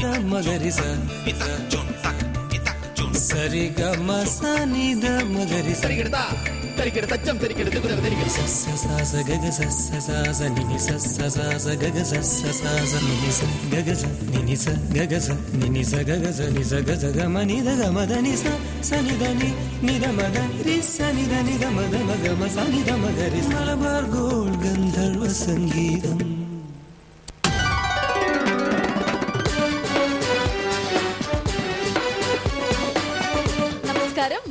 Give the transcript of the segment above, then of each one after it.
The ಮಗರಿ ಸ ಸರಿ ಗ ಮ ಸ ನಿ ದ ಮಗರಿ ಸ ಸ ಸ ಸ ಗ ಗ ಸ ಸ ಸ ಸ ನಿ ನಿ ಸ ಸ ಸ ಸ ಗ ಗ ಸ ಸ ಸ ಸ ನಿ ನಿ ಸ ಗ ಗ ಸ ನಿ ನಿ ಸ ಗ ಗ ಸ ನಿ ನಿ ಸ ಗ ಗ ಸ ನಿ ಸ ಗ ಸ ಗ ಮ ನಿ ದ ಗ ಮ ದ ನಿ ಸ ಸ ನಿ ದ ನಿ ನಿ ದ ಮ ದ ರಿ ಸ ನಿ ದ ನಿ ದ ಮ ದ ಮ ಗ ಮ ಸ ನಿ ದ ಮ ಗ ರಿ മലബാർ ഗോൾഡ് ഗന്ധർവ സംഗീതം.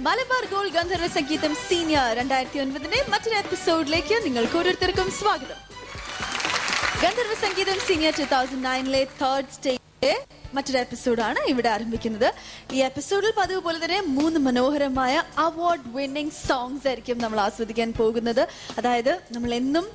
മലബാർ ഗോൾഡ് ഗന്ധർവ സംഗീതം സീനിയർ 2009 മറ്റൊരു എപ്പിസോഡിലേക്ക് നിങ്ങൾക്ക് ഓരോരുത്തർക്കും സ്വാഗതം. ഗന്ധർവ സംഗീതം സീനിയർ 2009 തേർഡ് സ്റ്റേജിലെ മറ്റൊരു എപ്പിസോഡാണ് ഇവിടെ ആരംഭിക്കുന്നത്. ഈ എപ്പിസോഡിൽ പതിവ് പോലെ തന്നെ 3 മനോഹരമായ അവാർഡ് വിന്നിംഗ് സോങ്സ് ആയിരിക്കും നമ്മൾ ആസ്വദിക്കാൻ പോകുന്നത്. അതായത് നമ്മൾ എന്നും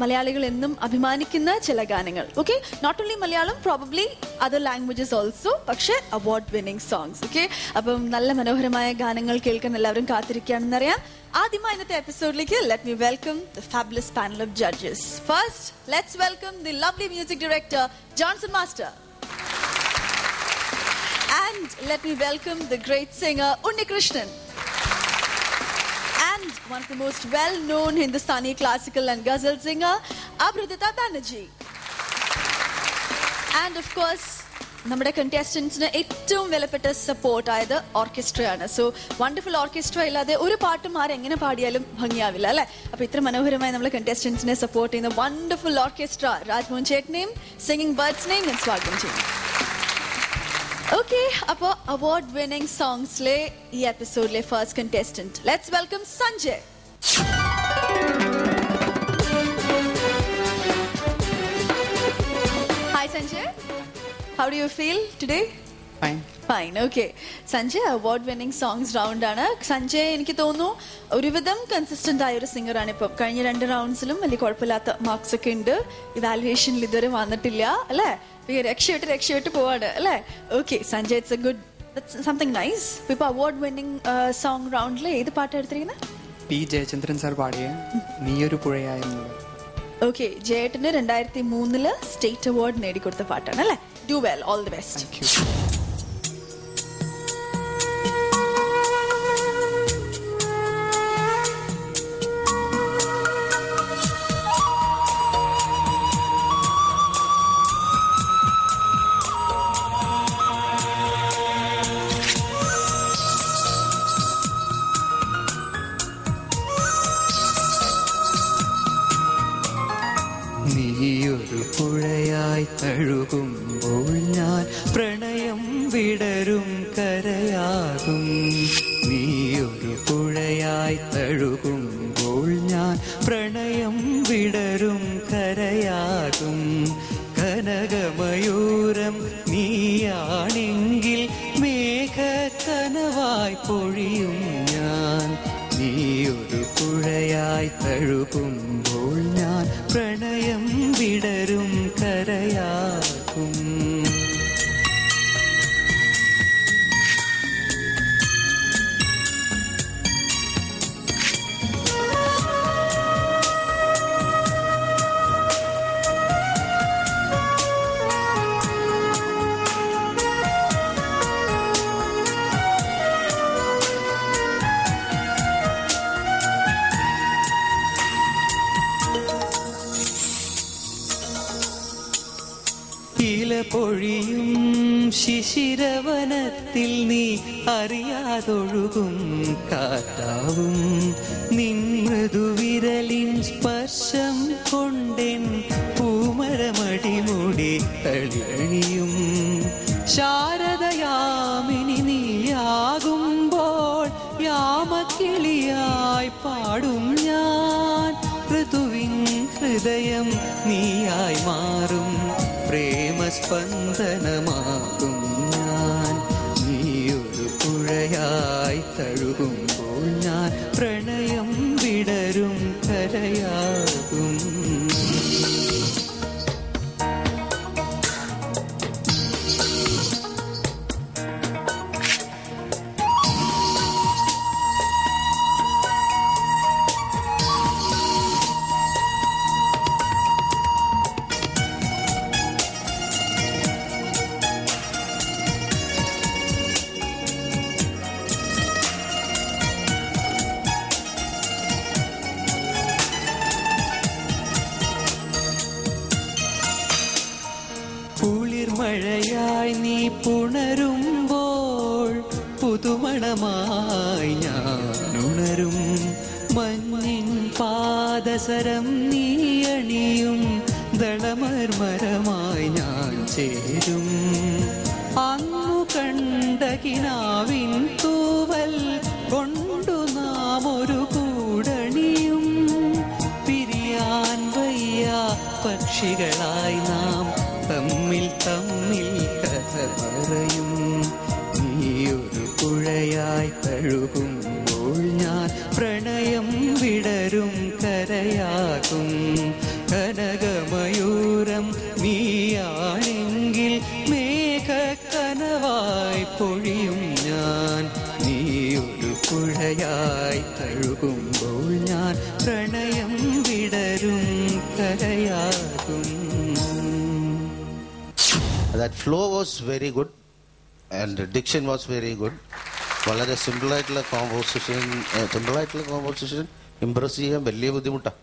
മലയാളികൾ എന്നും അഭിമാനിക്കുന്ന ചില ഗാനങ്ങൾ. Okay, not only Malayalam, probably other languages also, പക്ഷേ അവാർഡ് വിന്നിംഗ് സോങ്സ്. ഓക്കെ, അപ്പം നല്ല മനോഹരമായ ഗാനങ്ങൾ കേൾക്കാൻ എല്ലാവരും കാത്തിരിക്കുകയാണെന്നറിയാം. ആദ്യമായി ഇന്നത്തെ എപ്പിസോഡിലേക്ക് let me welcome the fabulous panel of judges. First let's welcome the lovely music director Johnson master. And let me welcome the great singer Unnikrishnan. And one of the most well-known Hindustani classical and ghazal singer Abhrudita Banerjee. And of course, നമ്മുടെ കണ്ടസ്റ്റൻസിന് ഏറ്റവും വിലപ്പെട്ട support ആയത് ഓർക്കസ്ട്രയാണ്. So wonderful orchestra ഇല്ലാതെ ഒരു പാട്ടും ആരെങ്ങനെ പാടിയാലും ഭംഗിയാവില്ല അല്ലെ. അപ്പൊ ഇത്ര മനോഹരമായി നമ്മൾ കണ്ടസ്റ്റൻസിനെ സപ്പോർട്ട് ചെയ്യുന്ന വണ്ടർഫുൾ ഓർക്കസ്ട്ര രാജ്മോഹൻ ചേട്ടനെയും സിംഗിങ് ബേർഡ്സിനെയും ഞാൻ സ്വാഗതം ചെയ്യുന്നു. ഓക്കെ, അപ്പോ അവാർഡ് വിന്നിംഗ് സോങ്സിലെ ഈ എപ്പിസോഡിലെ first contestant let's welcome Sanjay. Hi Sanjay, how do you feel today? Fine. Okay, Sanjay award winning songs round ആണ്. സഞ്ജയ് എനിക്ക് തോന്നുന്നു ഒരുവിധം കൺസിസ്റ്റന്റ് ആയ ഒരു സിംഗർ ആണ്. ഇപ്പം കഴിഞ്ഞ 2 റൗണ്ട്സിലും വലിയ കുഴപ്പമില്ലാത്ത മാർക്സ് ഒക്കെ ഉണ്ട്. ഇവാലുവേഷനിൽ ഇതുവരെ വന്നിട്ടില്ല അല്ലെ. രക്ഷപ്പെട്ട് പോവാണ് അല്ലെ. Okay Sanjay, it's A good, something nice. ഇപ്പൊ അവാർഡ് വിന്നിംഗ് സോങ് റൗണ്ടിൽ ഏത് പാട്ടാണ് എടുത്തിരിക്കുന്നത്? പി ജയചന്ദ്രൻ സാർ പാടിയ നീയൊരു പുഴയായ. ഓക്കെ, ജയേട്ടന് 2003 സ്റ്റേറ്റ് അവാർഡ് നേടിക്കൊടുത്ത പാട്ടാണ് അല്ലെ. Do well, all the best. നീയൊരു പുഴയായി തഴുകുമ്പോൾ ഞാൻ പ്രണയം വിടരും കരയാകും. നീയൊരു പുഴയായി തഴുകുമ്പോൾ ഞാൻ പ്രണയം വിടരും കരയാകും. കനകമയൂരം നീയാണെങ്കിൽ മേഘക്കനവായി പൊഴിയും ഞാൻ. നീയൊരു പുഴയായി തഴുകുമ്പോൾ ഞാൻ പ്രണയം വിടരും കരയാകും. പൊഴിയും ശിശിരവനത്തിൽ നീ അറിയാതൊഴുകും കാറ്റാവും. നിൻ മൃദുവിരലിൻ സ്പർശം കൊണ്ടെൻ പൂമരമടിമുടി തളിയണിയും. ശാരദയാമിനി നീയാകുമ്പോൾ യാമക്കിളിയായി പാടും ഞാൻ. ഋതുവിൻ ഹൃദയം നീയായി മാറും, പ്രേമസ്പന്ദനമാകും ഞാൻ. നീയൊരു പുഴയായി തഴുകുമ്പോൾ ഞാൻ പ്രണയം വിടരും കരയാകും. മഴയായി നീ പുണരുമ്പോൾ പുതുമണമായി ഞാൻ ഉണരും. മഞ്ഞിൻ പാദസരം നീ അണിയും ദളമർമരമായി ഞാൻ ചേരും. അങ്ങു കണ്ട കിനാവിൻ തൂവൽ കൊണ്ടു നാം ഒരു കൂടണിയും. പിരിയാൻ വയ്യ പക്ഷികളായി നാം തമ്മിൽ തമ്മിൽ കഥ പറയും. നീയൊരു പുഴയായി തഴുകുമ്പോൾ ഞാൻ പ്രണയം വിടരും കരയാകും. കനകമയൂരം നീയാണെങ്കിൽ മേഘക്കനവായി പൊഴിയും ഞാൻ. നീയൊരു പുഴയായി തഴുകുമ്പോൾ ഞാൻ പ്രണയം വിടരും കരയാകും. That flow was very good and the diction was very good. വളരെ സിമ്പിളായിട്ടുള്ള കോമ്പോസിഷൻ ഇംപ്രസ് ചെയ്യാൻ വലിയ ബുദ്ധിമുട്ടാണ്.